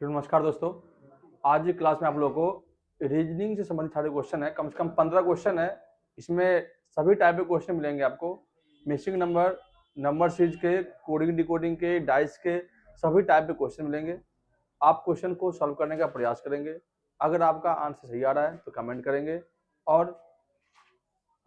नमस्कार दोस्तों, आज की क्लास में आप लोगों को रीजनिंग से संबंधित सारे क्वेश्चन है, कम से कम 15 क्वेश्चन है। इसमें सभी टाइप के क्वेश्चन मिलेंगे आपको, मिसिंग नंबर, नंबर सीरीज के, कोडिंग डिकोडिंग के, डाइस के, सभी टाइप के क्वेश्चन मिलेंगे। आप क्वेश्चन को सॉल्व करने का प्रयास करेंगे। अगर आपका आंसर सही आ रहा है तो कमेंट करेंगे, और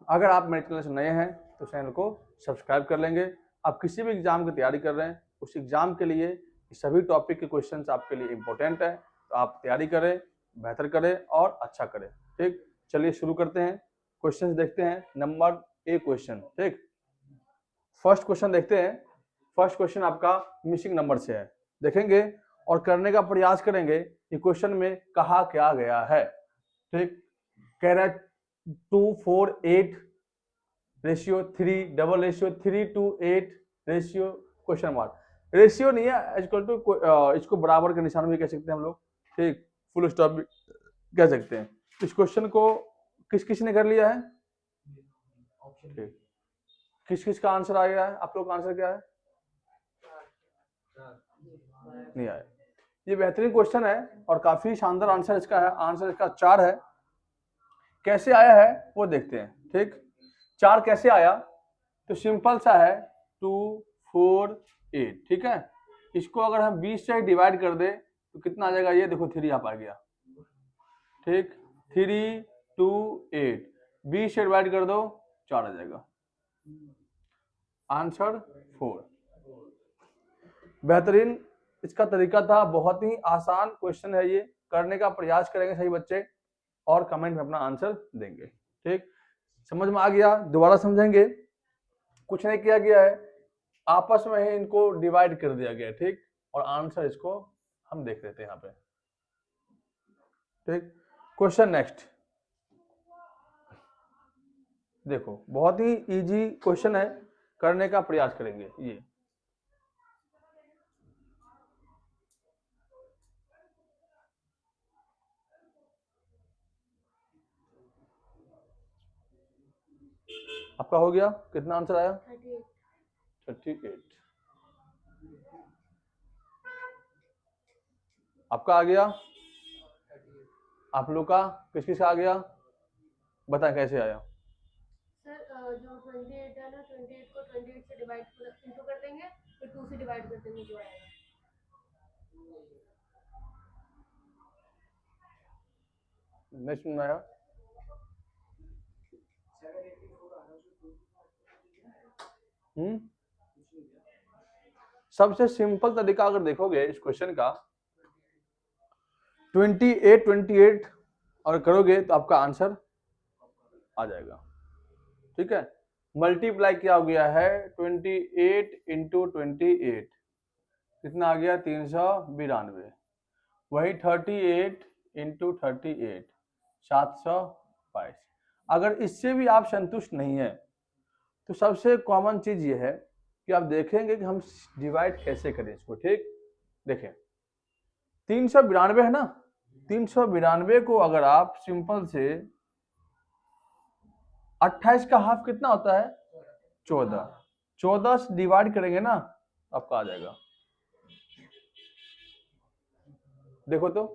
अगर आप मेरे चैनल से नए हैं तो चैनल को सब्सक्राइब कर लेंगे। आप किसी भी एग्जाम की तैयारी कर रहे हैं, उस एग्जाम के लिए सभी टॉपिक के क्वेश्चंस आपके लिए इंपॉर्टेंट है, तो आप तैयारी करें, बेहतर करें और अच्छा करें। ठीक, चलिए शुरू करते हैं। क्वेश्चंस देखते हैं। Number A question. ठीक, फर्स्ट क्वेश्चन देखते हैं। फर्स्ट क्वेश्चन आपका मिसिंग नंबर से है, देखेंगे और करने का प्रयास करेंगे कि क्वेश्चन में कहा क्या गया है। ठीक, कह रहा है 248 ratio 3 double ratio 3:8 ratio question mark. Ratio नहीं है, इक्वल टू, इसको बराबर के निशान भी कह सकते हैं हम लोग। ठीक, फुल स्टॉप भी कह सकते हैं। इस क्वेश्चन को किस किस ने कर लिया है? ठीक, किस किस का आंसर आ गया है? आप लोग का आंसर क्या है? नहीं आया। ये बेहतरीन क्वेश्चन है और काफी शानदार आंसर इसका है। आंसर इसका 4 है। कैसे आया है वो देखते हैं। ठीक, 4 कैसे आया? तो सिंपल सा है, 2 4 8। ठीक है, इसको अगर हम 20 से डिवाइड कर दे तो कितना आ जाएगा? ये देखो 3 यहाँ आ गया। ठीक, 3 2 8, 20 से डिवाइड कर दो 4 आ जाएगा। आंसर 4। बेहतरीन इसका तरीका था, बहुत ही आसान क्वेश्चन है ये। करने का प्रयास करेंगे सही बच्चे और कमेंट में अपना आंसर देंगे। ठीक, समझ में आ गया? दोबारा समझेंगे। कुछ नहीं किया गया है, आपस में ही इनको डिवाइड कर दिया गया है। ठीक, और आंसर इसको हम देख लेते हैं यहाँ पे। ठीक, क्वेश्चन नेक्स्ट देखो, बहुत ही इजी क्वेश्चन है, करने का प्रयास करेंगे। ये आपका हो गया। कितना आंसर आया? 38। आपका आ गया? आप लोग का किस किस आ गया? बताएं कैसे आया? सर जो 28 है ना, 28 को 28 से डिवाइड इंटू कर देंगे, फिर 2 से डिवाइड कर देंगे, जो आएगा। नहीं सुन आया? सबसे सिंपल तरीका अगर देखोगे इस क्वेश्चन का, 28 और करोगे तो आपका आंसर आ जाएगा। ठीक है, मल्टीप्लाई क्या हो गया है? 28 इंटू 28 कितना आ गया? 392। वही 38 इंटू 38 722। अगर इससे भी आप संतुष्ट नहीं है तो सबसे कॉमन चीज ये है कि आप देखेंगे कि हम डिवाइड कैसे करें इसको। ठीक, देखें 392 है ना, 392 को अगर आप सिंपल से 28 का हाफ कितना होता है? 14। 14 से डिवाइड करेंगे ना, आपका आ जाएगा। देखो तो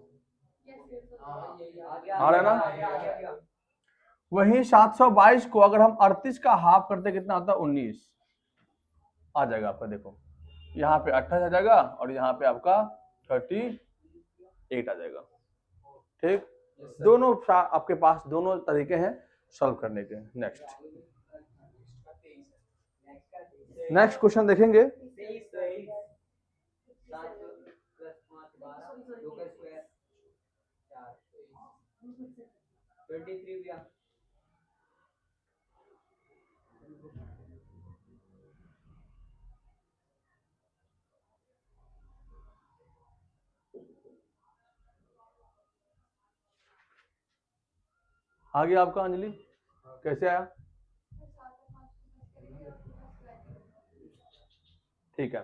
आ रहा है ना? वही 722 को अगर हम 38 का हाफ करते कितना होता है? 19 आ जाएगा आपका। देखो यहाँ पे 28 आ जाएगा और यहाँ पे आपका 38 आ जाएगा। ठीक, दोनों आपके पास दोनों तरीके हैं सॉल्व करने के। नेक्स्ट क्वेश्चन देखेंगे। आ गया आपका? अंजलि कैसे आया? ठीक है,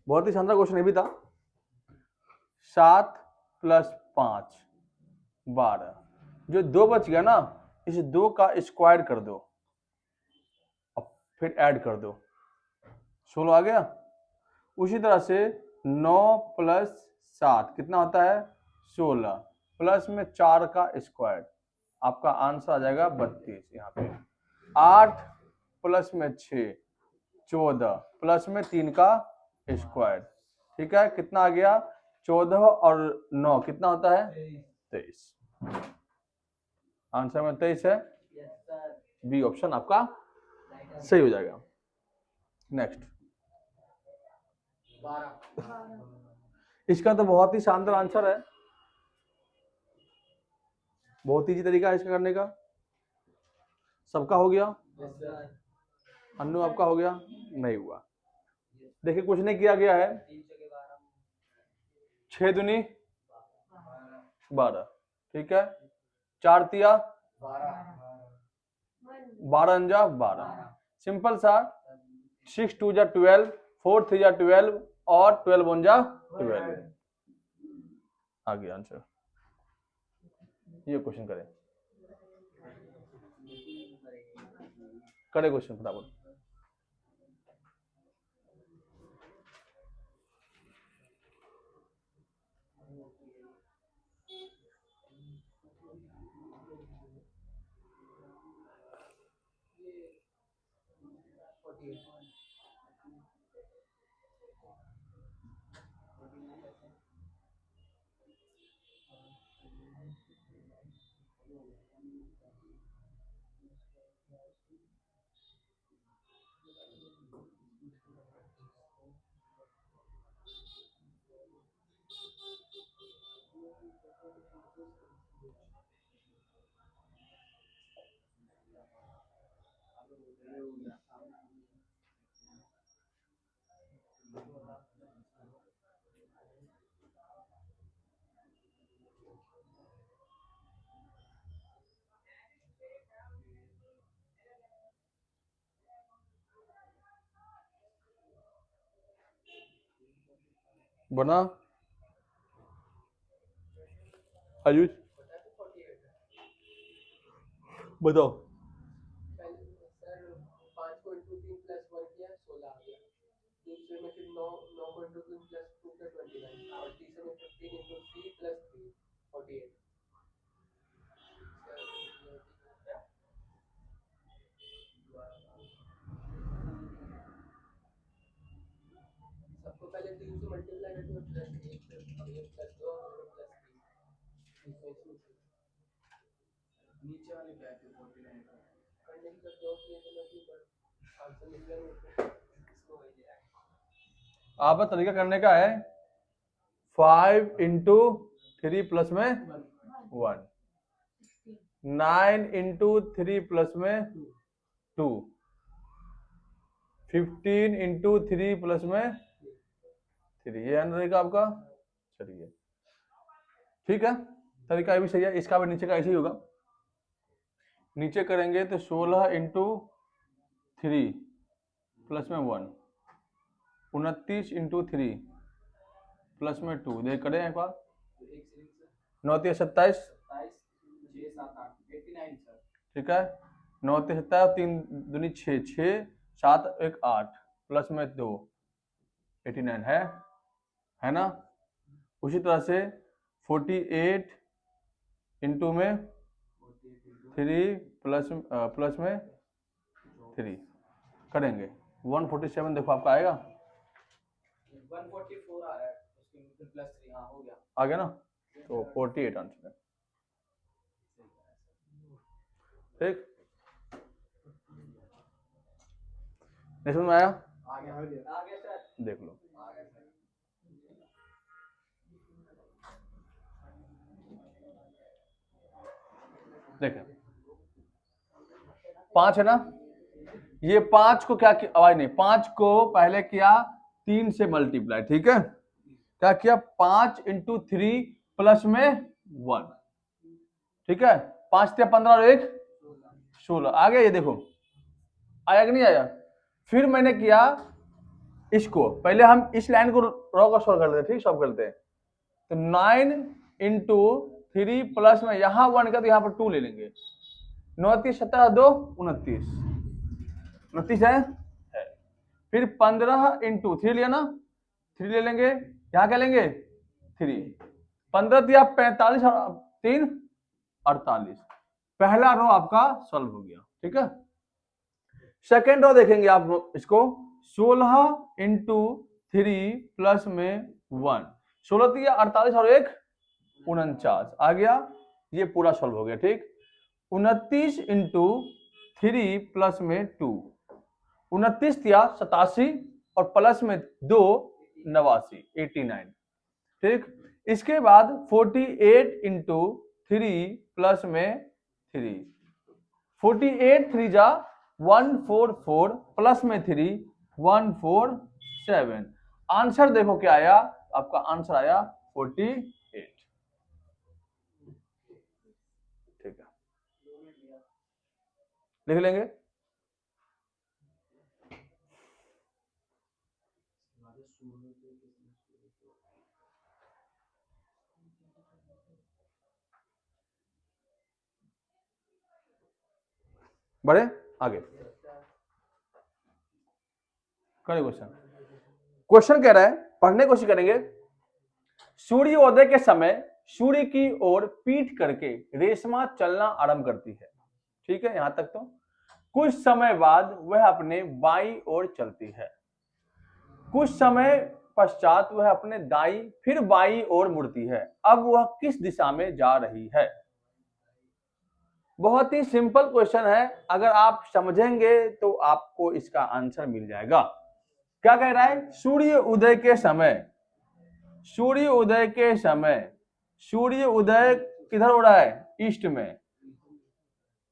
बहुत ही शानदार क्वेश्चन ये भी था। 7 + 5 12, जो 2 बच गया ना, इस 2 का स्क्वायर कर दो। अब फिर ऐड कर दो, 16 आ गया। उसी तरह से 9 प्लस 7 कितना होता है 16, प्लस में 4 का स्क्वायर, आपका आंसर आ जाएगा 32। यहाँ पे 8 प्लस में 6 14, प्लस में 3 का स्क्वायर, ठीक है, कितना आ गया 14 और 9 कितना होता है 23। आंसर में 23 है, बी ऑप्शन आपका सही हो जाएगा। नेक्स्ट, इसका तो बहुत ही शानदार आंसर है, बहुत इजी तरीका है इसका करने का। सबका हो गया, अन्नू आपका हो गया, नहीं हुआ। देखिए कुछ नहीं किया गया है, 6 दूनी 12, ठीक है, 4 तिया 12 अंजा 12, सिंपल सा, 6 2 जा 12, 4 3 जा 12 और 12 1 जा 12 आ गया आंसर। ये क्वेश्चन करें क्वेश्चन फटाफट। बना आयुष बताओ। सर 5 को इंटू 3 प्लस 1 किया 16 आ गया। दूसरे में फिर 9 को इंटू 3 प्लस 2 का 29 और तीसरे में 15 इंटू 3 प्लस 3 48। सबको पहले 3 से मल्टीप्लाई करके प्लस 1 प्लस 2 और प्लस 3 नीचे वाले क्या है 49 करने की जब जॉब किए तो नहीं पर आंसर मिल गया नहीं इसको वही दिया। आपका तरीका करने का है 5 इंटू 3 प्लस में 1, 9 इंटू 3 प्लस में 2, 15 इंटू 3 प्लस में 3, ये है तरीका आपका। चलिए ठीक है, तरीका ये भी सही है, इसका भी नीचे का ऐसे ही होगा। नीचे करेंगे तो 16 इंटू 3 प्लस में 1, 29 इंटू 3 प्लस में 2, देख करें एक बार, 9 3 27, ठीक है, 9 3 27, 3 दूनी 6, 6 7 1 8 प्लस में 2 89 है ना। उसी तरह से 48 इंटू में 3 प्लस में 3 करेंगे, 147 देखो आपका आएगा, 144 आ रहा है उसके प्लस 3 हां हो गया, आ गया ना, तो 48 आंसर है, ठीक। नहीं समझ में आया? आ गया सर, देख लो, आ गया सर। देखें 5 है ना, ये 5 को क्या किया, आवाज नहीं, 5 को पहले किया 3 से मल्टीप्लाई, ठीक है, क्या किया 5 इंटू 3 प्लस में 1, ठीक है, 5 से 15 और 1 16 आ गया, ये देखो आया कि नहीं आया। फिर मैंने किया इसको, पहले हम इस लाइन को रॉ का सॉल्व करते हैं, ठीक, सॉल्व करते हैं, तो 9 इंटू 3 प्लस में यहां 1 का तो यहां पर 2 ले लेंगे, 9 3 17 2 29, 29 है। फिर 15 इंटू 3 लिया ना, 3 ले लेंगे, यहाँ क्या लेंगे 3, 15 दिया 45 और 3 48। पहला रो आपका सॉल्व हो गया, ठीक है। सेकेंड रो देखेंगे आप इसको, 16 इंटू 3 प्लस में 1, 16 दिया 48 और 1 49 आ गया, ये पूरा सॉल्व हो गया, ठीक। 29 इंटू 3 प्लस में 2, 29 दिया 87 और प्लस में 2 89, 89, ठीक। इसके बाद 48 इंटू 3 प्लस में 3, 48 3 जा 144 प्लस में 3 147। आंसर देखो क्या आया, आपका आंसर आया 48, ठीक है, लिख लेंगे। बढ़े आगे, करें क्वेश्चन। क्वेश्चन कह रहा है, पढ़ने की कोशिश करेंगे। सूर्योदय के समय सूर्य की ओर पीठ करके रेशमा चलना आरंभ करती है, ठीक है, यहां तक तो। कुछ समय बाद वह अपने बाईं ओर चलती है, कुछ समय पश्चात वह अपने दाई फिर बाईं ओर मुड़ती है। अब वह किस दिशा में जा रही है? बहुत ही सिंपल क्वेश्चन है, अगर आप समझेंगे तो आपको इसका आंसर मिल जाएगा। क्या कह रहा है? सूर्य उदय के समय, सूर्य उदय के समय, सूर्य उदय किधर हो रहा है? ईस्ट में,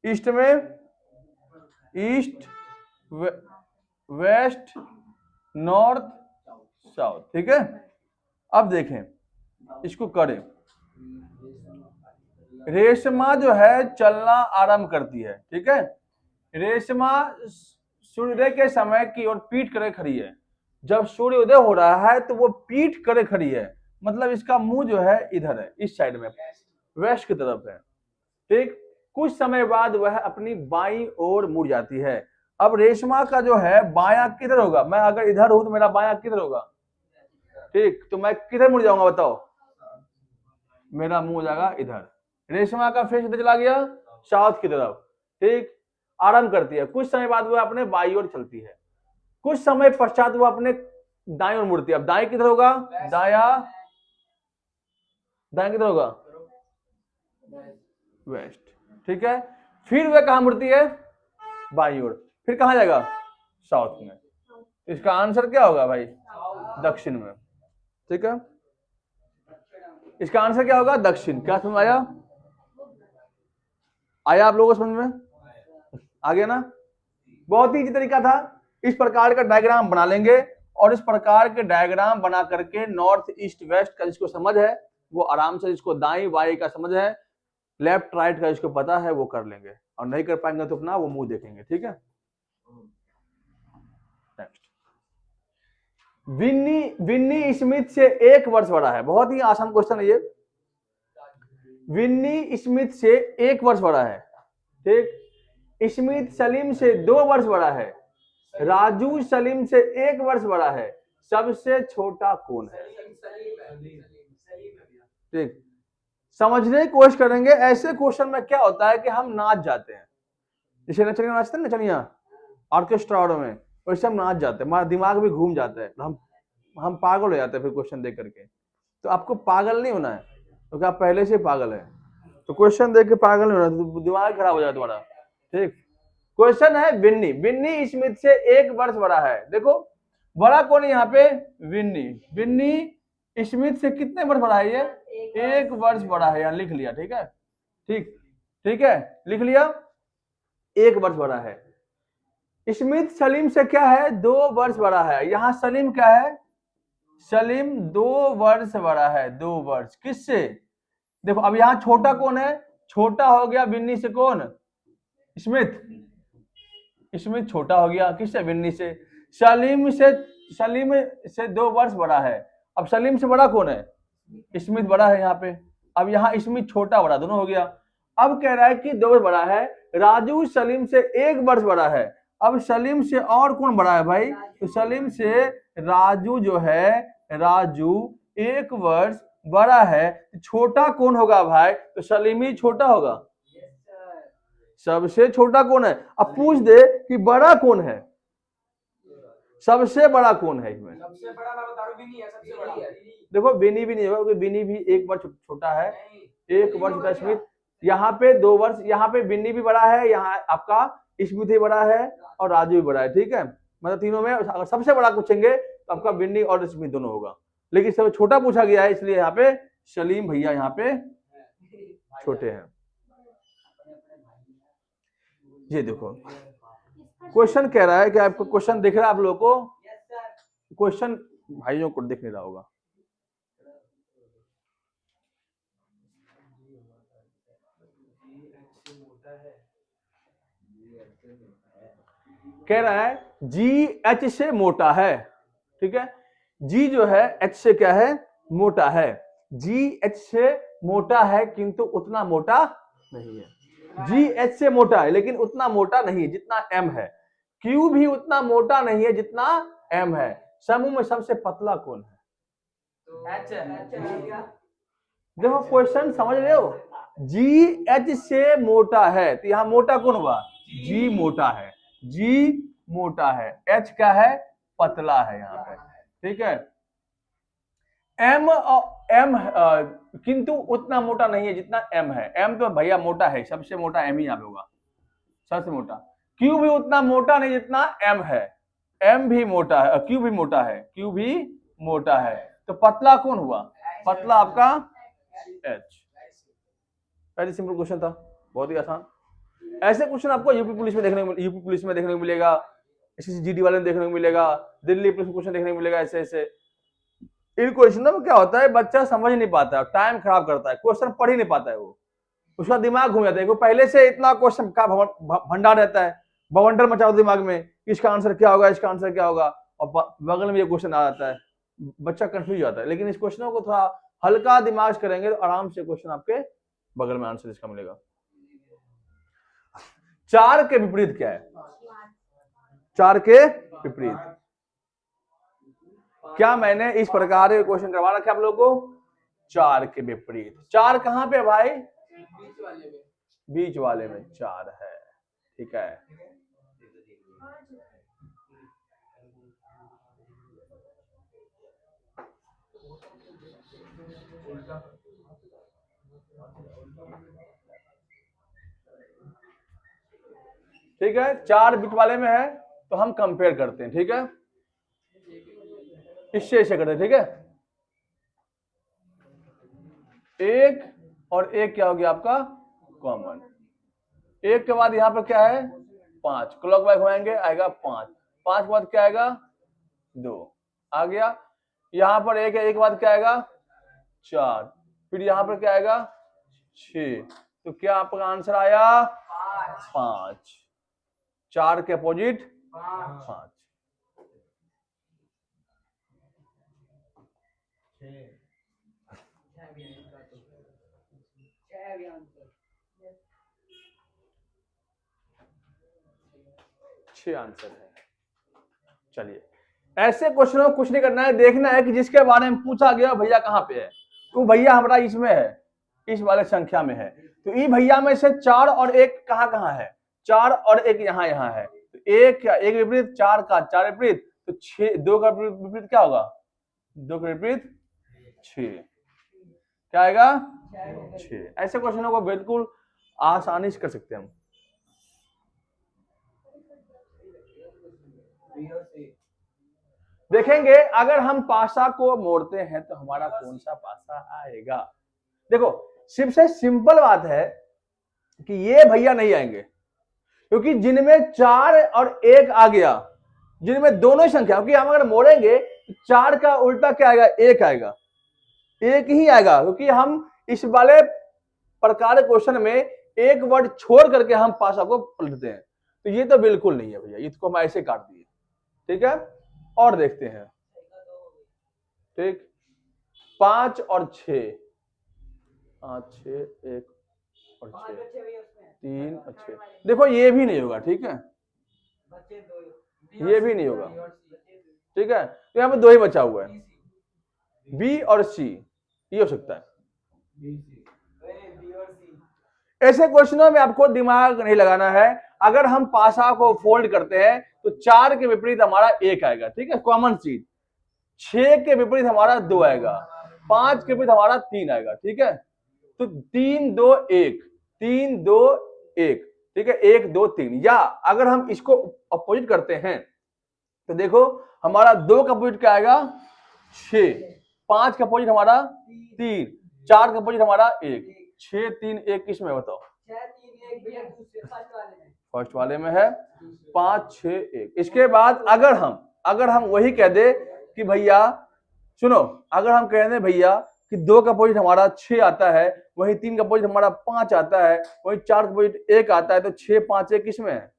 ईस्ट में, ईस्ट वेस्ट नॉर्थ साउथ, ठीक है। अब देखें इसको करें, रेशमा जो है चलना आरंभ करती है, ठीक है। रेशमा सूर्योदय के समय की ओर पीठ करे खड़ी है। जब सूर्योदय हो रहा है तो वो पीठ करे खड़ी है, मतलब इसका मुंह जो है इधर है, इस साइड में, वेस्ट की तरफ है, ठीक। कुछ समय बाद वह अपनी बाईं ओर मुड़ जाती है। अब रेशमा का जो है बायां किधर होगा? मैं अगर इधर हूं तो मेरा बायां किधर होगा? ठीक, तो मैं किधर मुड़ जाऊंगा बताओ? मेरा मुंह हो जाएगा इधर। रेशमा का फेस इधर चला गया साउथ की तरफ, ठीक। आरंभ करती है, कुछ समय बाद वह अपने बाईं ओर चलती है, कुछ समय पश्चात वो अपने दाईं ओर मुड़ती है। अब दाएं किधर होगा? दाया, दाएं किधर होगा? वेस्ट, ठीक है। फिर वह कहां मुड़ती है? बाईं ओर। फिर कहां जाएगा? साउथ में। इसका आंसर क्या होगा भाई? दक्षिण में, ठीक है। इसका आंसर क्या होगा? दक्षिण। क्या समझ आया? आया आप लोगों को समझ में? आ गया ना? बहुत ही इजी तरीका था। इस प्रकार का डायग्राम बना लेंगे और इस प्रकार के डायग्राम बना करके नॉर्थ ईस्ट वेस्ट का जिसको समझ है वो आराम से, जिसको दाई बाई का समझ है, लेफ्ट राइट का जिसको पता है वो कर लेंगे, और नहीं कर पाएंगे तो अपना वो मुंह देखेंगे, ठीक है। नेक्स्ट, विन्नी स्मिथ से 1 वर्ष बड़ा है। बहुत ही आसान क्वेश्चन है ये। विन्नी स्मिथ से 1 वर्ष बड़ा है, ठीक। स्मिथ सलीम से 2 वर्ष बड़ा है, राजू सलीम से 1 वर्ष बड़ा है, सबसे छोटा कौन है? ठीक, समझने की कोशिश करेंगे। ऐसे क्वेश्चन में क्या होता है कि हम नाच जाते हैं, जैसे नचनिया नाचते हैं, नचनिया ऑर्केस्ट्रा में, वैसे हम नाच जाते हैं, हमारा दिमाग भी घूम जाता है, हम पागल हो जाते हैं फिर क्वेश्चन देख करके। तो आपको पागल नहीं होना है, क्योंकि आप पहले से पागल है, तो क्वेश्चन देख के पागल नहीं होना, तो दिमाग खराब हो जाए तुम्हारा, ठीक। क्वेश्चन है विन्नी स्मिथ से 1 वर्ष बड़ा है। देखो बड़ा कौन है यहाँ पे? विन्नी स्मिथ से कितने वर्ष बड़ा है? ये 1 वर्ष बड़ा है, यहाँ लिख लिया, ठीक है, ठीक है, लिख लिया, 1 वर्ष बड़ा है। स्मिथ सलीम से क्या है? 2 वर्ष बड़ा है। यहाँ सलीम क्या है? सलीम 2 वर्ष बड़ा है, 2 वर्ष। किससे? देखो अब यहाँ छोटा कौन है? छोटा हो गया विन्नी से, कौन? स्मिथ। स्मिथ छोटा हो गया किससे? विन्नी से। सलीम से 2 वर्ष बड़ा है। अब सलीम से बड़ा कौन है? स्मिथ बड़ा है यहाँ पे। अब यहाँ स्मिथ छोटा बड़ा दोनों हो गया। अब कह रहा है कि 2 वर्ष बड़ा है। राजू सलीम से 1 वर्ष बड़ा है। अब सलीम से और कौन बड़ा है भाई? तो सलीम से राजू जो है, राजू 1 वर्ष बड़ा है। छोटा कौन होगा भाई? तो सलीम ही छोटा होगा। सबसे छोटा कौन है? अब पूछ दे कि बड़ा कौन है, सबसे बड़ा कौन है इसमें? सबसे बड़ा मैं बता रहा हूँ विनी है, सबसे बड़ा देखो विनी भी नहीं होगा क्योंकि विनी भी 1 वर्ष छोटा है। 1 वर्ष छोटा स्मिथ, यहाँ पे 2 वर्ष, यहाँ पे विनी भी बड़ा है, यहाँ आपका स्मिथ भी बड़ा है और राजू भी बड़ा है। ठीक है, मतलब तीनों में अगर सबसे बड़ा पूछेंगे तो आपका विनी और स्मिथ दोनों होगा, लेकिन सबसे छोटा पूछा गया है इसलिए यहाँ पे सलीम भैया यहाँ पे छोटे हैं। ये देखो क्वेश्चन कह रहा है कि आपको क्वेश्चन दिख रहा है आप लोगों को? क्वेश्चन भाइयों को दिख नहीं रहा होगा। कह रहा है जी एच से मोटा है। ठीक है, जी जो है एच से क्या है? मोटा है। जी एच से मोटा है किंतु उतना मोटा नहीं है। जी एच से मोटा है लेकिन उतना मोटा नहीं है जितना एम है। क्यू भी उतना मोटा नहीं है जितना एम है। समूह में सबसे पतला कौन है? देखो क्वेश्चन समझ रहे हो? जी एच से मोटा है तो यहाँ मोटा कौन हुआ? जी मोटा है, जी मोटा है, एच क्या है? पतला है यहाँ पे। ठीक है, एम एम किंतु उतना मोटा नहीं है जितना एम है। एम तो भैया मोटा है, सबसे मोटा एम ही यहाँ पे होगा, सबसे मोटा। क्यू भी उतना मोटा नहीं जितना एम है। एम भी मोटा है, क्यू भी मोटा है, क्यू भी मोटा है, तो पतला कौन हुआ? पतला आपका एच। वेरी सिंपल क्वेश्चन था, बहुत ही आसान। ऐसे क्वेश्चन आपको यूपी पुलिस में देखने को मिलेगा, जीडी वाले में देखने को मिलेगा, दिल्ली पुलिस में क्वेश्चन देखने को मिलेगा। ऐसे इन क्वेश्चनों में क्या होता है, बच्चा समझ नहीं पाता है, टाइम खराब करता है, क्वेश्चन पढ़ ही नहीं पाता है, वो उसका दिमाग घूम जाता है। वो पहले से इतना क्वेश्चन का भंडार रहता है, बवंडर मचा हो दिमाग में, इसका आंसर क्या होगा, इसका आंसर क्या होगा, और बगल में ये क्वेश्चन आ जाता है, बच्चा कंफ्यूज हो जाता है। लेकिन इस क्वेश्चनों को थोड़ा हल्का दिमाग से करेंगे तो आराम से क्वेश्चन आपके बगल में आंसर इसका मिलेगा। 4 के विपरीत क्या है? 4 के विपरीत क्या मैंने इस प्रकार के क्वेश्चन करवा रखे आप लोगों को? 4 के विपरीत। 4 कहां पे भाई? बीच वाले में 4 है। ठीक है, ठीक है, 4 बीच वाले में है तो हम कंपेयर करते हैं। ठीक है, इससे ऐसे करते हैं। ठीक है, 1 और 1 क्या हो गया आपका? कॉमन। 1 के बाद यहां पर क्या है? 5, क्लॉकवाइज घुमाएंगे आएगा 5, 5 के बाद क्या आएगा? 2 आ गया। यहां पर 1 है, 1 के बाद क्या आएगा? 4, फिर यहां पर क्या आएगा? 6, तो क्या आपका आंसर आया? 5। 4 के अपोजिट 5। छह आंसर है। चलिए, ऐसे क्वेश्चनों को कुछ नहीं करना है, देखना है कि जिसके बारे में पूछा गया भैया कहां पे है। तो भैया हमारा इसमें है, इस वाले संख्या में है, तो ई भैया में से 4 और 1 कहां है? 4 और 1 यहाँ है, तो 1 का 1 विपरीत, 4 का 4 विपरीत, तो 6, 2 का विपरीत क्या होगा? 2 का विपरीत 6, क्या आएगा? 6। ऐसे क्वेश्चनों को बिल्कुल आसानी से कर सकते हैं हम। देखेंगे अगर हम पासा को मोड़ते हैं तो हमारा कौन सा पासा आएगा। देखो सिर्फ से सिंपल बात है कि ये भैया नहीं आएंगे, क्योंकि जिनमें 4 और 1 आ गया, जिनमें दोनों संख्या, क्योंकि हम अगर मोड़ेंगे तो 4 का उल्टा क्या आएगा? 1 आएगा, 1 ही आएगा, क्योंकि हम इस वाले प्रकार क्वेश्चन में एक वर्ड छोड़ करके हम पासा को पलटते हैं, तो ये तो बिल्कुल नहीं है भैया, इसको हम ऐसे काट दिए। ठीक है, और देखते हैं। ठीक, 5 और 6, 5 6 1 और 6 3 और 6, देखो ये भी नहीं होगा। ठीक है, ये भी नहीं होगा, ठीक है। तो यहाँ पे दो ही बचा हुआ है, बी और सी, ये हो सकता है। ऐसे क्वेश्चनों में आपको दिमाग नहीं लगाना है। अगर हम पासा को फोल्ड करते हैं तो 4 के विपरीत हमारा 1 आएगा, ठीक है, कॉमन चीज। 6 के विपरीत हमारा 2 आएगा, 5 के विपरीत हमारा 3 आएगा, ठीक है। तो 3 2 1, 3 2 1, ठीक है, 1 2 3। या अगर हम इसको अपोजिट करते हैं तो देखो हमारा 2 का अपोजिट क्या आएगा 6, 5 का अपोजिट हमारा 3, 4 का अपोजिट हमारा 1, 6 3 1 किस में बताओ? फर्स्ट वाले में है, 5 6 1। इसके बाद अगर हम वही कह दे कि भैया सुनो, अगर हम कह दें भैया कि 2 का अपोजिट हमारा 6 आता है, वही 3 का अपोजिट हमारा 5 आता है, वही 4 का अपोजिट 1 आता है, तो 6 5 1 किस में है?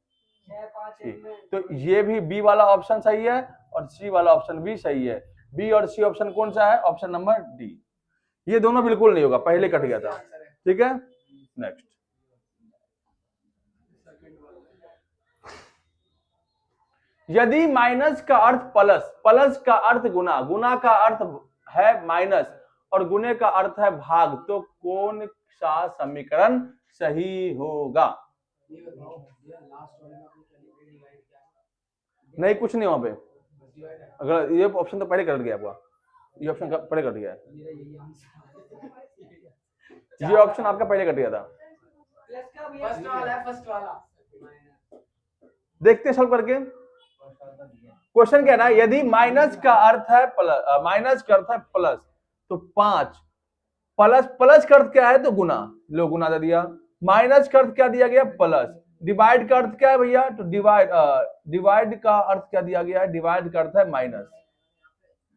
तो ये भी बी वाला ऑप्शन सही है और सी वाला ऑप्शन भी सही है। बी और सी ऑप्शन कौन सा है? Option number D. ये दोनों बिल्कुल नहीं होगा, पहले कट गया था, ठीक है। नेक्स्ट, यदि माइनस का अर्थ प्लस, प्लस का अर्थ गुना, गुना का अर्थ है माइनस और गुने का अर्थ है भाग, तो कौन सा समीकरण सही होगा? नहीं, कुछ नहीं वहां पे। अगर ये ऑप्शन तो पहले कट गया आपका, ये ऑप्शन पहले कट गया है, ये ऑप्शन आपका पहले कट गया था। फर्स्ट वाला देखते हैं सॉल्व करके। क्वेश्चन कह रहा है यदि माइनस का अर्थ है प्लस, माइनस का अर्थ है प्लस, तो 5 प्लस, प्लस का अर्थ क्या है? तो गुना, लो गुना दे दिया। माइनस का अर्थ क्या दिया गया? प्लस। डिवाइड का अर्थ क्या है भैया? तो डिवाइड का अर्थ क्या दिया गया है? डिवाइड का अर्थ है माइनस,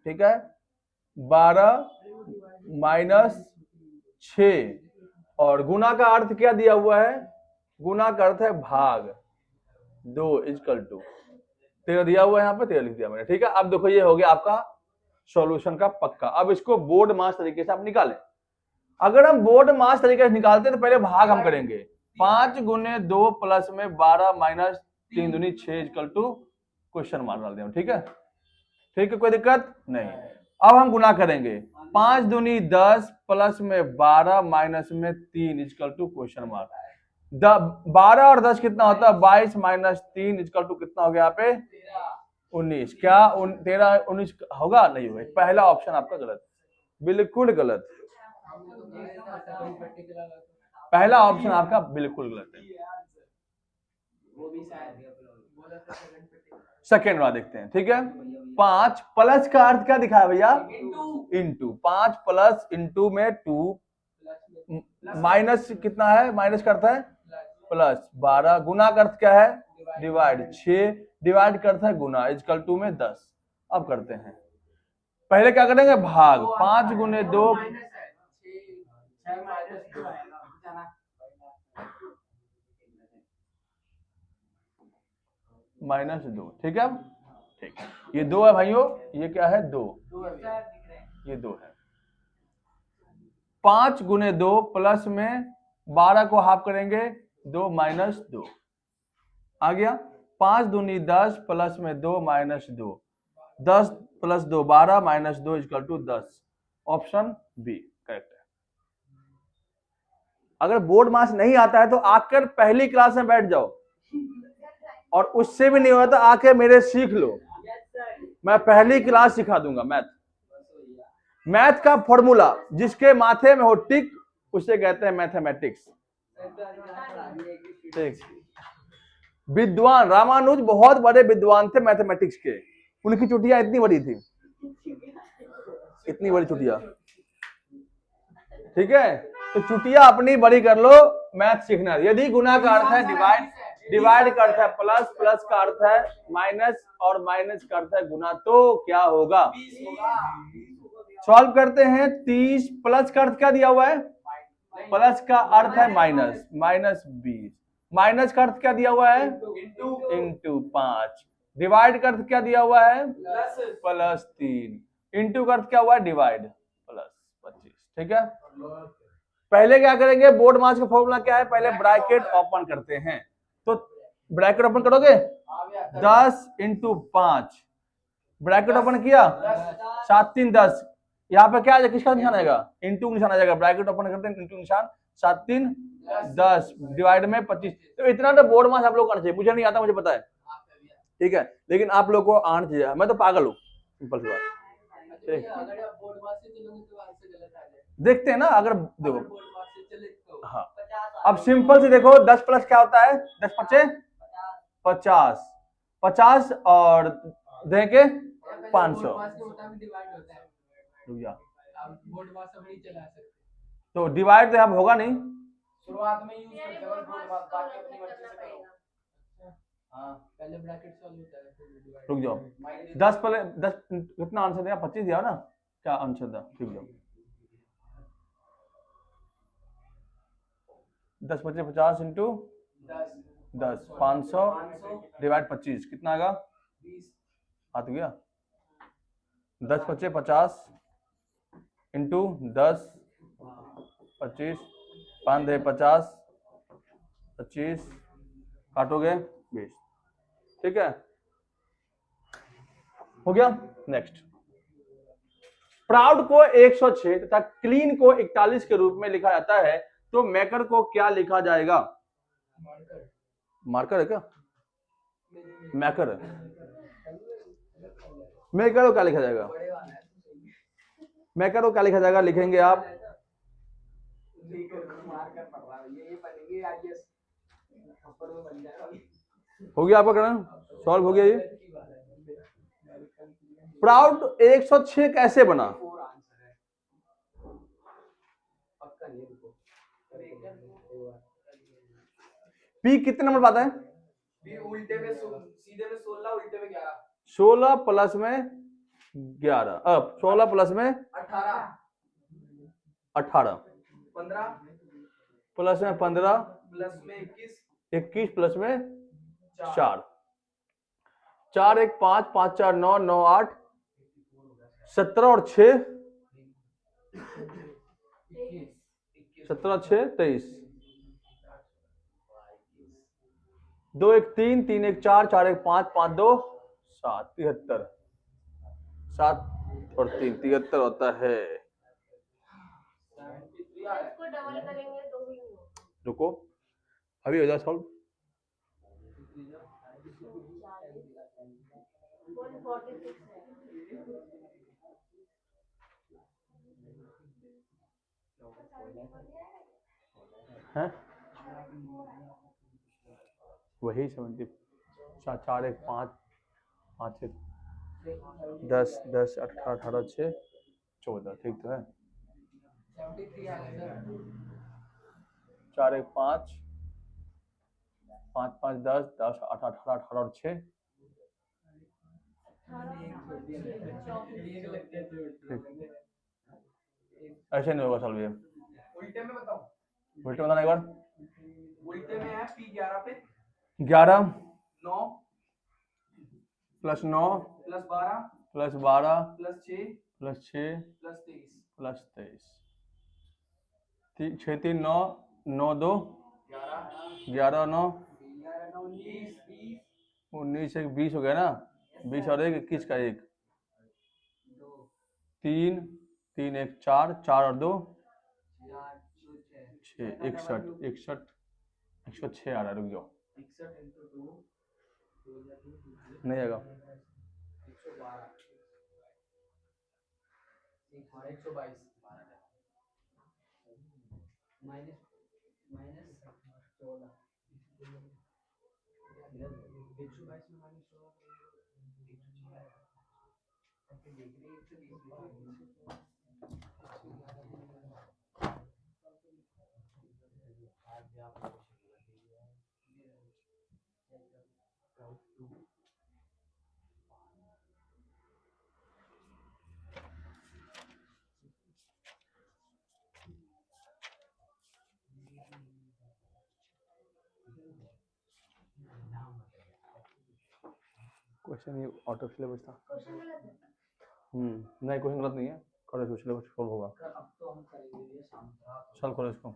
ठीक है। 12 माइनस 6 और गुना का अर्थ क्या दिया हुआ है? गुना का अर्थ है भाग, 2 इक्वल टू 13 दिया हुआ है, यहाँ पे 13 लिख दिया मैंने, ठीक है। अब देखो ये हो गया आपका सॉल्यूशन का पक्का। अब इसको बोर्ड मास तरीके से आप निकालें। अगर हम बोर्ड मास तरीके से निकालते हैं तो पहले भाग हम करेंगे। 5 गुने 2 प्लस में 12 माइनस 3 दूनी 6 इक्वल टू क्वेश्चन मार्क डाल दें, ठीक है, ठीक है, कोई दिक्कत नहीं। अब हम गुना करेंगे, 5 दूनी 10 प्लस में 12 माइनस में 3 इक्वल टू क्वेश्चन मार्क। 12 और 10 कितना होता है? 22 माइनस 3 इक्वल टू कितना हो गया यहाँ पे? 19। क्या 13 19 होगा? नहीं होगा। पहला ऑप्शन आपका गलत, बिल्कुल गलत। पहला ऑप्शन आपका बिल्कुल गलत है। सेकेंड वाला देखते हैं, ठीक है। 5 प्लस का अर्थ क्या दिखा है भैया? इंटू। 5 प्लस इंटू में 2, माइनस कितना है? माइनस का अर्थ है प्लस। 12 गुना का अर्थ क्या है? डिवाइड। 6 डिवाइड का अर्थ है गुना, इक्वल टू में 10। अब करते हैं, पहले क्या करेंगे? भाग। 5 गुने 2 माइनस 2, ठीक है। ठीक, ये 2 है भाइयों, ये क्या है? 2, ये 2 है। 5 गुने 2 प्लस में 12 को हाफ करेंगे, 2 माइनस 2 आ गया। 5 दूनी 10 प्लस में 2 minus 2, 10 plus 2 12 minus 2 equal to 10। Option B correct है। अगर बोर्ड मास नहीं आता है तो आकर पहली क्लास में बैठ जाओ, और उससे भी नहीं हुआ तो आके मेरे सीख लो। मैं पहली क्लास सिखा दूंगा मैथ का फॉर्मूला, जिसके माथे में हो टिक उसे कहते हैं मैथमेटिक्स। ठीक, विद्वान रामानुज बहुत बड़े विद्वान थे मैथमेटिक्स के। उनकी चुटिया इतनी बड़ी थी, इतनी बड़ी चुटिया, ठीक है। तो चुटिया अपनी बड़ी कर लो, मैथ सीखना। यदि गुना का अर्थ है डिवाइड, डिवाइड का अर्थ है प्लस, प्लस का अर्थ है माइनस और माइनस का अर्थ है गुना, तो क्या होगा? सॉल्व करते हैं। 30 प्लस का अर्थ क्या दिया हुआ है? प्लस का अर्थ है माइनस, माइनस 20। माइनस का अर्थ क्या दिया हुआ है? इंटू 5। डिवाइड का अर्थ क्या दिया हुआ है? प्लस 3। इंटू का अर्थ क्या हुआ है? डिवाइड, प्लस 25, ठीक है। पहले क्या करेंगे? बोर्ड मास का फॉर्मूला क्या है? पहले ब्रैकेट ओपन करते हैं। तो ब्रैकेट ओपन करोगे, 10 इंटू 5, ब्रैकेट ओपन किया, 7 3 10, यहाँ पे क्या किसका निशान आएगा, इंटू निशान आ जाएगा, ब्रैकेट ओपन करते हैं इंटू निशान, 7 3 10 डिवाइड में 25। तो इतना तो बोर्ड मास आप लोग करना चाहिए, मुझे नहीं आता, मुझे पता है, ठीक है, लेकिन आप लोग को आना चाहिए, मैं तो पागल हूँ, सिंपल सी बात। ठीक, अगर आप बोर्ड मास से चलोगे तो आंसर गलत आ जाएगा। देखते हैं ना, अगर देखो बोर्ड मास से चले तो हाँ, अब सिंपल से देखो 10 प्लस क्या होता है, 10 पचे 50, 50 और देंगे 500, बोर्ड मास के मुताबिक डिवाइड होता है। रुक जा, आप बोर्ड मास अब नहीं चला सकते। तो डिवाइड तो यहाँ होगा नहीं, शुरुआत में यूज यानी करते हैं बोर्ड बोर्ड मास मास, को बाकी अलग अपनी अलग मर्जी करना से करो। पड़ेगा। हाँ, पहले ब्रैकेट सॉल्व होता है फिर डिवाइड। रुक जाओ, माइनस 10 पहले 10 कितना आंसर दिया, 25 दिया ना, क्या आंसर था, रुक जाओ, 10 पचे 50 इंटू 10 500 डिवाइड 25 कितना आएगा, 20 आ तो गया, 10 पचे 50 इंटू 10 25, 5 दे 50 25 काटोगे 20, ठीक है, हो गया। नेक्स्ट, प्राउड को 106 तथा क्लीन को 41 के रूप में लिखा जाता है, तो मैकर को क्या लिखा जाएगा, मार्कर मार्कर है क्या, मैकर है, मैकर को क्या लिखा जाएगा, बड़े वाला है तो सही है। मैकर को क्या लिखा जाएगा, लिखेंगे आप, मार्कर पड़ रहा है, ये बनेंगे आज, ये थप्पड़ में बन जाएगा। हो गया आपका करना, सॉल्व हो गया ये। प्राउड 106 कैसे बना, 4 आंसर है पक्का, नहीं रुको पी कितने नंबर पाता है, भी उल्टे में सीधे में 16, उल्टे में 11, 16 प्लस में 11, अब 16 प्लस में 18 18 15 प्लस में 15 प्लस में 21 21 प्लस में 4 4 1 5 5 4 9 9 8 17 और 6 17 6 23 2 1 3 3 1 4 4 1 5 5 2 7 73 7 और 3 73 होता है। इसको डबल करेंगे तो भी नहीं होगा। रुको अभी हो जाए सॉल्व, 146 है। हैं वही 70 4 1 5 5 1 10 10 18 18 6 14, ठीक तो है, 73 आ गया सर। 4 1 5 5 5 10 10 18 18 18 और 6 ऐसे नहीं होगा सॉल्व ये, उल्टे में बताओ, उल्टे बताना एक बार, उल्टे में है P 11 पे 11 9 plus 9 plus 12 plus 12 plus 6 plus 6 plus 23 plus 23, 6 3 9 9 2 11 9 19 एक 20 हो गया ना, 20 और 1 21 का 1 3 3 1 4 4 और 2 6 61 61 106 आ रहा है, रुक जाओ 61 into 2 नहीं आएगा, 122 माइनस 14 122 में माइनस 16 क्वेश्चन ये आउट ऑफ सिलेबस था, क्वेश्चन गलत है। नहीं क्वेश्चन गलत नहीं है, करो इसको, सिलेबस सॉल्व होगा, अब तो हम करेंगे ये शाम को। सॉल्व करो इसको।